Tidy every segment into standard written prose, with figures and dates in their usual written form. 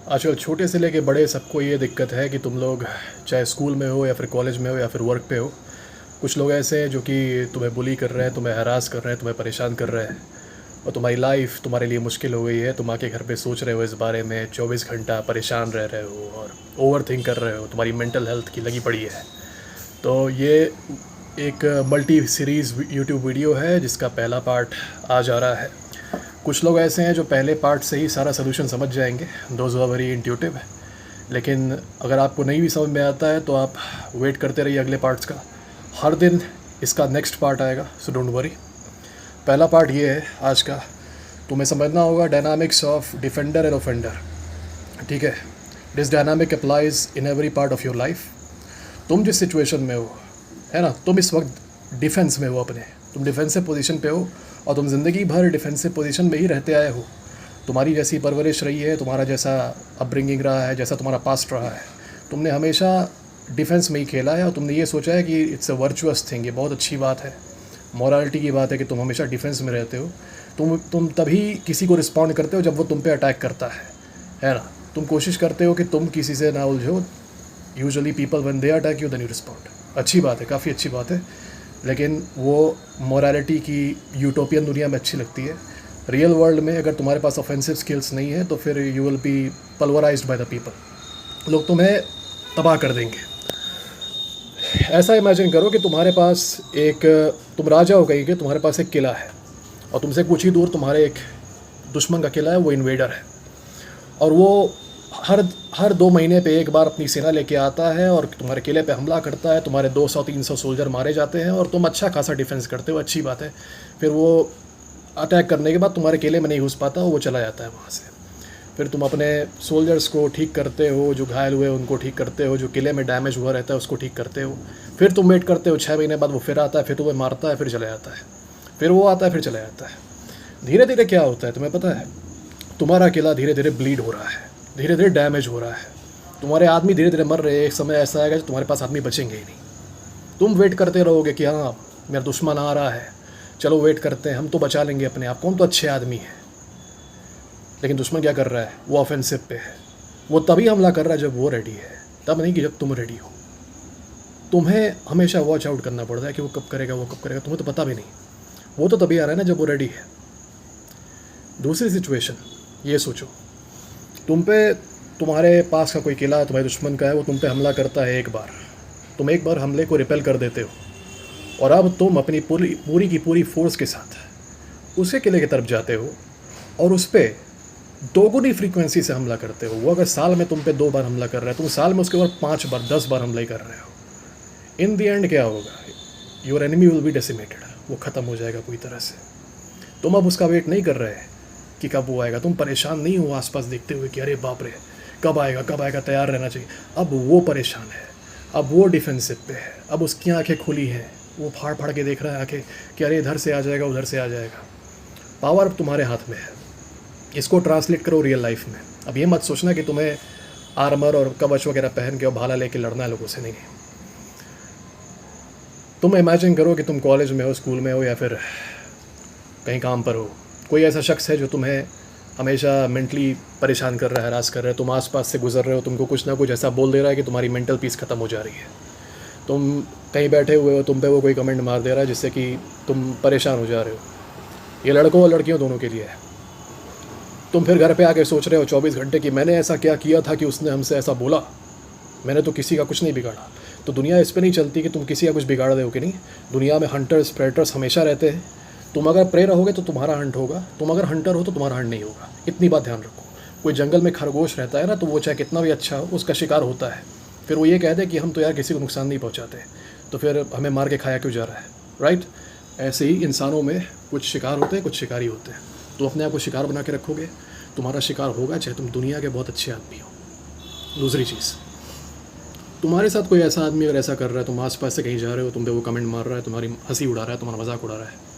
आजकल छोटे से लेके बड़े सबको ये दिक्कत है कि तुम लोग चाहे स्कूल में हो या फिर कॉलेज में हो या फिर वर्क पे हो, कुछ लोग ऐसे हैं जो कि तुम्हें बुली कर रहे हैं, तुम्हें हरास कर रहे हैं, तुम्हें परेशान कर रहे हैं और तुम्हारी लाइफ तुम्हारे लिए मुश्किल हो गई है। तुम आके घर पे सोच रहे हो इस बारे में, 24 घंटा परेशान रह रहे हो और ओवर थिंक कर रहे हो, तुम्हारी मेंटल हेल्थ की लगी पड़ी है। तो ये एक मल्टी सीरीज़ यूट्यूब वीडियो है जिसका पहला पार्ट आ जा रहा है। कुछ लोग ऐसे हैं जो पहले पार्ट से ही सारा सोल्यूशन समझ जाएंगे, दोज आर वेरी इंट्यूटिव। लेकिन अगर आपको नहीं भी समझ में आता है तो आप वेट करते रहिए अगले पार्ट्स का। हर दिन इसका नेक्स्ट पार्ट आएगा, सो डोंट वरी। पहला पार्ट ये है आज का, तुम्हें समझना होगा dynamics of defender and offender. ठीक है, this dynamic applies in every part of your life. तुम जिस सिचुएशन में हो, है ना, तुम इस वक्त डिफेंस में हो अपने, तुम डिफेंसिव पोजीशन पे हो और तुम ज़िंदगी भर डिफेंसिव पोजीशन में ही रहते आए हो। तुम्हारी जैसी परवरिश रही है, तुम्हारा जैसा अपब्रिंगिंग रहा है, जैसा तुम्हारा पास्ट रहा है, तुमने हमेशा डिफेंस में ही खेला है और तुमने ये सोचा है कि इट्स अ वर्चुअस थिंग, ये बहुत अच्छी बात है, मॉरलिटी की बात है कि तुम हमेशा डिफेंस में रहते हो। तुम तभी किसी को रिस्पॉन्ड करते हो जब वो तुम पे अटैक करता है ना। तुम कोशिश करते हो कि तुम किसी से ना उलझो। Usually people when they attack you then you respond. अच्छी बात है, काफ़ी अच्छी बात है, लेकिन वो मॉरलिटी की यूटोपियन दुनिया में अच्छी लगती है। रियल वर्ल्ड में अगर तुम्हारे पास ऑफेंसिव स्किल्स नहीं है तो फिर you will be pulverised by the people. लोग तुम्हें तबाह कर देंगे। ऐसा इमेजिन करो कि तुम्हारे पास एक, तुम राजा हो कहीं के, तुम्हारे पास एक किला है और तुमसे कुछ ही दूर तुम्हारे एक दुश्मन का किला है, वो इन्वेडर है और वो हर 2 महीने पे एक बार अपनी सेना लेके आता है और तुम्हारे किले पे हमला करता है। तुम्हारे 200-300 सोल्जर मारे जाते हैं और तुम अच्छा खासा डिफेंस करते हो, अच्छी बात है। फिर वो अटैक करने के बाद तुम्हारे किले में नहीं घुस पाता, वो चला जाता है वहाँ से। फिर तुम अपने सोल्जर्स को ठीक करते हो, जो घायल हुए उनको ठीक करते हो, जो किले में डैमेज हुआ रहता है उसको ठीक करते हो। फिर तुम वेट करते हो, 6 महीने बाद वो फिर आता है, फिर तुम्हें मारता है, फिर चला जाता है। फिर वो आता है, फिर चला जाता है। धीरे धीरे क्या होता है तुम्हें पता है? तुम्हारा किला धीरे धीरे ब्लीड हो रहा है, धीरे धीरे डैमेज हो रहा है, तुम्हारे आदमी धीरे धीरे मर रहे हैं। एक समय ऐसा आएगा जो तुम्हारे पास आदमी बचेंगे ही नहीं। तुम वेट करते रहोगे कि हाँ मेरा दुश्मन आ रहा है, चलो वेट करते हैं, हम तो बचा लेंगे अपने आप को, हम तो अच्छे आदमी हैं। लेकिन दुश्मन क्या कर रहा है? वो ऑफेंसिव पे है। वो तभी हमला कर रहा है जब वो रेडी है, तब नहीं कि जब तुम रेडी हो। तुम्हें हमेशा वॉच आउट करना पड़ता है कि वो कब करेगा, वो कब करेगा, तुम्हें तो पता भी नहीं। वो तो तभी आ रहा है ना जब वो रेडी है। दूसरी सिचुएशन ये सोचो, तुम्हारे पास का कोई किला तुम्हारे दुश्मन का है, वो तुम पे हमला करता है एक बार, तुम एक बार हमले को रिपेल कर देते हो और अब तुम अपनी पूरी की पूरी फोर्स के साथ उसके किले की तरफ जाते हो और उस पर दोगुनी फ्रीक्वेंसी से हमला करते हो। वो अगर साल में तुम पे 2 बार हमला कर रहा है, तुम साल में उसके ऊपर 5 बार 10 बार हमला ही कर रहे हो। इन दी एंड क्या होगा? Your enemy will be decimated, वो ख़त्म हो जाएगा पूरी तरह से। तुम अब उसका वेट नहीं कर रहे कि कब वो आएगा, तुम परेशान नहीं हो आसपास देखते हुए कि अरे बाप रे कब आएगा कब आएगा, तैयार रहना चाहिए। अब वो परेशान है, अब वो डिफेंसिव पे है, अब उसकी आंखें खुली हैं, वो फाड़ फाड़ के देख रहा है आंखें कि अरे इधर से आ जाएगा उधर से आ जाएगा। पावर अब तुम्हारे हाथ में है। इसको ट्रांसलेट करो रियल लाइफ में। अब ये मत सोचना कि तुम्हें आर्मर और कवच वगैरह पहन के और भाला लेके लड़ना है लोगों से, नहीं। तुम इमेजिन करो कि तुम कॉलेज में हो, स्कूल में हो या फिर कहीं काम पर हो। कोई ऐसा शख्स है जो तुम्हें हमेशा मेंटली परेशान कर रहा है, हरास कर रहा है। तुम आसपास से गुजर रहे हो, तुमको कुछ ना कुछ ऐसा बोल दे रहा है कि तुम्हारी मेंटल पीस ख़त्म हो जा रही है। तुम कहीं बैठे हुए हो, तुम पे वो कोई कमेंट मार दे रहा है जिससे कि तुम परेशान हो जा रहे हो। ये लड़कों और लड़कियों दोनों के लिए है। तुम फिर घर पे आके सोच रहे हो 24 घंटे कि मैंने ऐसा क्या किया था कि उसने हमसे ऐसा बोला, मैंने तो किसी का कुछ नहीं बिगाड़ा। तो दुनिया इस पर नहीं चलती कि तुम किसी का कुछ बिगाड़ दो कि नहीं। दुनिया में हंटर्स प्रेडेटर्स हमेशा रहते हैं। तुम अगर प्रे रहोगे तो तुम्हारा हंट होगा, तुम अगर हंटर हो तो तुम्हारा हंट नहीं होगा। इतनी बात ध्यान रखो। कोई जंगल में खरगोश रहता है ना, तो वो चाहे कितना भी अच्छा हो उसका शिकार होता है। फिर वो ये कहते हैं कि हम तो यार किसी को नुकसान नहीं पहुँचाते, तो फिर हमें मार के खाया क्यों जा रहा है, राइट? ऐसे ही इंसानों में कुछ शिकार होते हैं, कुछ शिकारी होते हैं। तो अपने आप को शिकार बना के रखोगे, तुम्हारा शिकार होगा, चाहे तुम दुनिया के बहुत अच्छे आदमी हो। दूसरी चीज़, तुम्हारे साथ कोई ऐसा आदमी अगर ऐसा कर रहा है, तुम आसपास से कहीं जा रहे हो, तुम पे वो कमेंट मार रहा है, तुम्हारी हंसी उड़ा रहा है, तुम्हारा मजाक उड़ा रहा है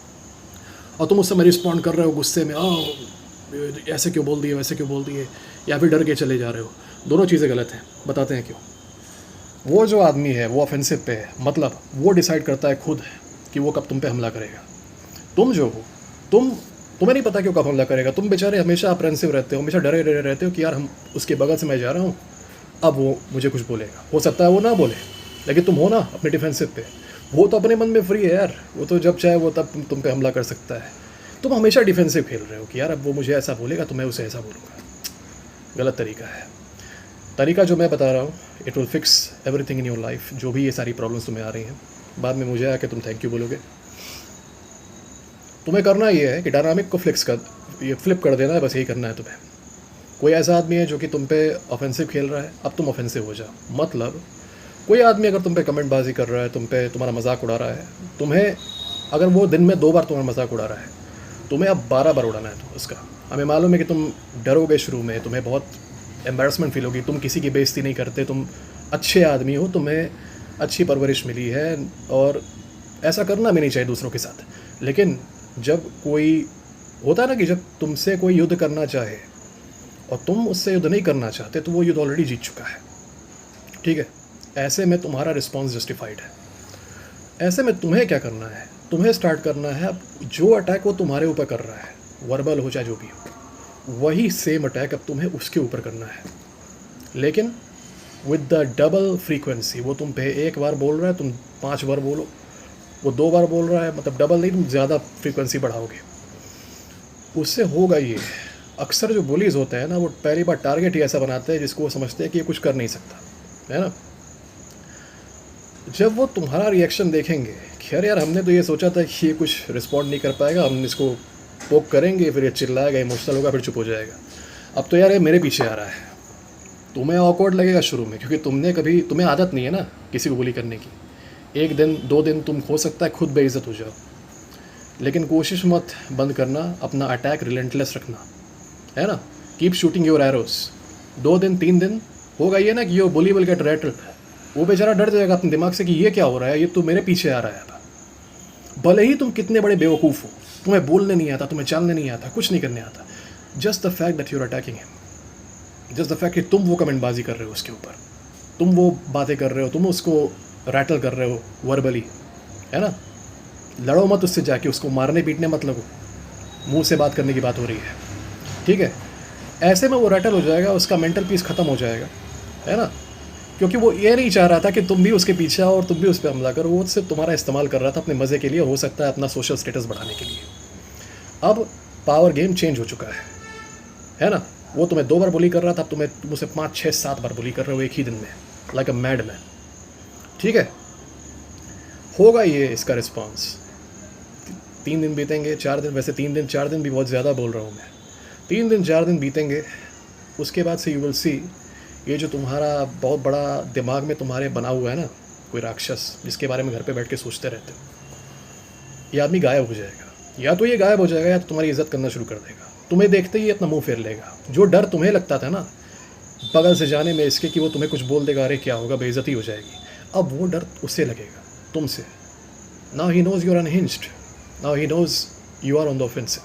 और तुम उस समय रिस्पॉन्ड कर रहे हो गुस्से में, ऐसे क्यों बोल दिए, वैसे क्यों बोल दिए, या फिर डर के चले जा रहे हो। दोनों चीज़ें गलत हैं, बताते हैं क्यों। वो जो आदमी है वो ऑफेंसिव पे है, मतलब वो डिसाइड करता है खुद कि वो कब तुम पे हमला करेगा। तुम जो हो, तुम तुम्हें नहीं पता क्यों कब हमला करेगा, तुम बेचारे हमेशा अप्रेंसिव रहते हो, हमेशा डरे डरे रहते हो कि यार हम उसके बगल से मैं जा रहा हूँ, अब वो मुझे कुछ बोलेगा। हो सकता है वो ना बोले, लेकिन तुम हो ना अपने डिफेंसिव पे। वो तो अपने मन में फ्री है यार, वो तो जब चाहे वो तब तुम पे हमला कर सकता है। तुम हमेशा डिफेंसिव खेल रहे हो कि यार अब वो मुझे ऐसा बोलेगा तो मैं उसे ऐसा बोलूँगा। गलत तरीका है। तरीका जो मैं बता रहा हूँ, it will fix everything in your life. जो भी ये सारी प्रॉब्लम्स तुम्हें आ रही हैं, बाद में मुझे आके तुम थैंक यू बोलोगे। तुम्हें करना ये है कि डायनामिक को फ्लिप कर देना है, बस यही करना है तुम्हें। कोई ऐसा आदमी है जो कि तुम पे ऑफेंसिव खेल रहा है, अब तुम ऑफेंसिव हो जाओ। मतलब कोई आदमी अगर तुम पे कमेंटबाजी कर रहा है, तुम पे तुम्हारा मजाक उड़ा रहा है, तुम्हें अगर वो दिन में 2 बार तुम्हारा मजाक उड़ा रहा है, तुम्हें अब 12 बार उड़ाना है तो उसका। हमें मालूम है कि तुम डरोगे शुरू में, तुम्हें बहुत एम्बैरसमेंट फील होगी, तुम किसी की बेइज्जती नहीं करते, तुम अच्छे आदमी हो, तुम्हें अच्छी परवरिश मिली है और ऐसा करना भी नहीं चाहिए दूसरों के साथ। लेकिन जब कोई होता है ना कि जब तुमसे कोई युद्ध करना चाहे और तुम उससे युद्ध नहीं करना चाहते, तो वो युद्ध ऑलरेडी जीत चुका है। ठीक है, ऐसे में तुम्हारा रिस्पॉन्स जस्टिफाइड है। ऐसे में तुम्हें क्या करना है, तुम्हें स्टार्ट करना है अब जो अटैक वो तुम्हारे ऊपर कर रहा है, वर्बल हो चाहे जो भी हो, वही सेम अटैक अब तुम्हें उसके ऊपर करना है, लेकिन विद द डबल फ्रीक्वेंसी। वो तुम पे 1 बार बोल रहा है, तुम 5 बार बोलो। वो 2 बार बोल रहा है, मतलब डबल नहीं, तुम ज़्यादा फ्रीक्वेंसी बढ़ाओगे। उससे होगा ये, अक्सर जो बुलीज होते हैं ना, वो पहली बार टारगेट ही ऐसा बनाते हैं जिसको वो समझते हैं कि ये कुछ कर नहीं सकता, है ना। जब वो तुम्हारा रिएक्शन देखेंगे कि यार हमने तो ये सोचा था कि ये कुछ रिस्पॉन्ड नहीं कर पाएगा, हम इसको पोक करेंगे, फिर ये चिल्लाएगा, इमोशनल होगा, फिर चुप हो जाएगा, अब तो यार ये मेरे पीछे आ रहा है, तुम्हें ऑकवर्ड लगेगा शुरू में, क्योंकि तुम्हें आदत नहीं है ना किसी को बुली करने की। 1 दिन 2 दिन तुम हो सकता है खुद बेइज्जत हो जाओ, लेकिन कोशिश मत बंद करना, अपना अटैक रिलेंटलेस रखना, है ना। Keep shooting your arrows. 2 दिन 3 दिन होगा ये ना कि your bully will get rattled. वो बेचारा डर जाएगा अपने दिमाग से कि ये क्या हो रहा है, ये तो मेरे पीछे आ रहा है। भले ही तुम कितने बड़े बेवकूफ़ हो, तुम्हें बोलने नहीं आता, तुम्हें चलने नहीं आता, कुछ नहीं करने आता, just the fact that you are attacking him, just the fact कि तुम वो कमेंटबाजी कर रहे हो उसके ऊपर, तुम वो बातें कर रहे हो, तुम उसको रैटल कर रहे हो वर्बली, है ना। लड़ो मत उससे जाके, उसको मारने पीटने मत लगो, मुंह से बात करने की बात हो रही है, ठीक है। ऐसे में वो रैटल हो जाएगा, उसका मेंटल पीस ख़त्म हो जाएगा, है ना, क्योंकि वो ये नहीं चाह रहा था कि तुम भी उसके पीछे आओ और तुम भी उस पर हमला करो। वो सिर्फ तुम्हारा इस्तेमाल कर रहा था अपने मज़े के लिए, हो सकता है अपना सोशल स्टेटस बढ़ाने के लिए। अब पावर गेम चेंज हो चुका है ना। वो तुम्हें 2 बार बुली कर रहा था, अब तुम उसे 5 6 7 बार बुली कर रहे हो एक ही दिन में, लाइक अ मैड मैन, ठीक है। होगा ये इसका रिस्पॉन्स। 3 दिन बीतेंगे, 4 दिन, वैसे 3 दिन 4 दिन भी बहुत ज़्यादा बोल रहा हूँ मैं, 3 दिन 4 दिन बीतेंगे, उसके बाद से यू विल सी, ये जो तुम्हारा बहुत बड़ा दिमाग में तुम्हारे बना हुआ है ना कोई राक्षस, जिसके बारे में घर पे बैठ के सोचते रहते हो, ये आदमी गायब हो जाएगा। या तो ये गायब हो जाएगा या तो तुम्हारी इज्जत करना शुरू कर देगा, तुम्हें देखते ही अपना मुंह फेर लेगा। जो डर तुम्हें लगता था ना बगल से जाने में इसके कि वो तुम्हें कुछ बोल देगा, अरे क्या होगा, बेइज्जती हो जाएगी, अब वो डर उससे लगेगा, तुमसे। Now he knows you are unhinged, now he knows you are on the offensive.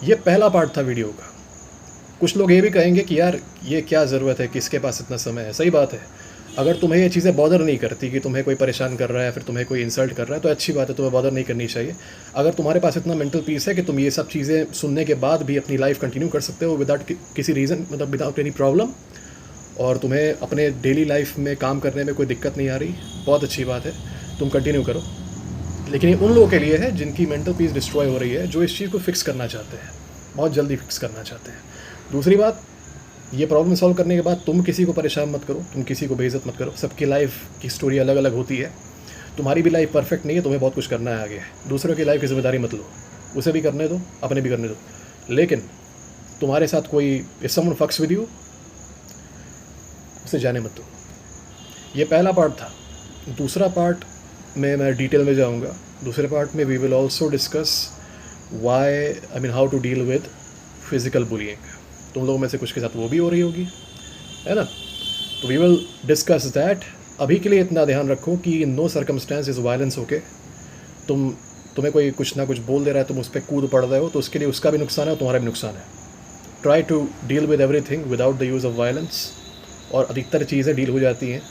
ये पहला पार्ट था वीडियो का। कुछ लोग ये भी कहेंगे कि यार ये क्या ज़रूरत है, किसके पास इतना समय है। सही बात है, अगर तुम्हें ये चीज़ें बॉदर नहीं करती कि तुम्हें कोई परेशान कर रहा है, फिर तुम्हें कोई इंसल्ट कर रहा है, तो अच्छी बात है, तुम्हें बॉदर नहीं करनी चाहिए। अगर तुम्हारे पास इतना मेंटल पीस है कि तुम ये सब चीज़ें सुनने के बाद भी अपनी लाइफ कंटिन्यू कर सकते हो विदाउट किसी रीज़न, मतलब विदाउट एनी प्रॉब्लम, और तुम्हें अपने डेली लाइफ में काम करने में कोई दिक्कत नहीं आ रही, बहुत अच्छी बात है, तुम कंटिन्यू करो। लेकिन ये उन लोगों के लिए है जिनकी मेंटल पीस डिस्ट्रॉय हो रही है, जो इस चीज़ को फिक्स करना चाहते हैं, बहुत जल्दी फिक्स करना चाहते हैं। दूसरी बात, ये प्रॉब्लम सॉल्व करने के बाद तुम किसी को परेशान मत करो, तुम किसी को बेइज्जत मत करो। सबकी लाइफ की स्टोरी अलग अलग होती है, तुम्हारी भी लाइफ परफेक्ट नहीं है, तुम्हें बहुत कुछ करना है आगे। दूसरों की लाइफ की जिम्मेदारी मत लो, उसे भी करने दो, अपने भी करने दो, लेकिन तुम्हारे साथ कोई इफ समवन फक्स विद यू, उसे जाने मत दो। ये पहला पार्ट था। दूसरा पार्ट में मैं डिटेल में जाऊँगा। दूसरे पार्ट में we will also discuss how to deal with physical bullying. तुम लोगों में से कुछ के साथ वो भी हो रही होगी, है ना। तो वी विल डिस्कस दैट। अभी के लिए इतना ध्यान रखो कि इन नो सर्कमस्टेंसेस वायलेंस होके तुम्हें कोई कुछ ना कुछ बोल दे रहा है, तुम उस पर कूद पड़ रहे हो, तो उसके लिए उसका भी नुकसान है और तुम्हारा भी नुकसान है। Try to deal with everything without the use of violence, और अधिकतर चीज़ें डील हो जाती हैं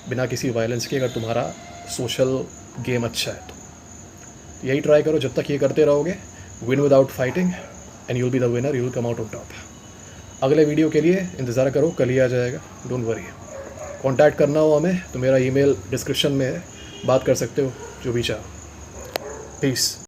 बिना किसी वायलेंस के, अगर तुम्हारा सोशल गेम अच्छा है तो। यही ट्राई करो। जब तक ये करते रहोगे win without fighting and you will be the winner, you will come out on top. अगले वीडियो के लिए इंतज़ार करो, कल ही आ जाएगा, डोंट वरी। कांटेक्ट करना हो हमें तो मेरा ईमेल डिस्क्रिप्शन में है, बात कर सकते हो जो भी चाहो। पीस।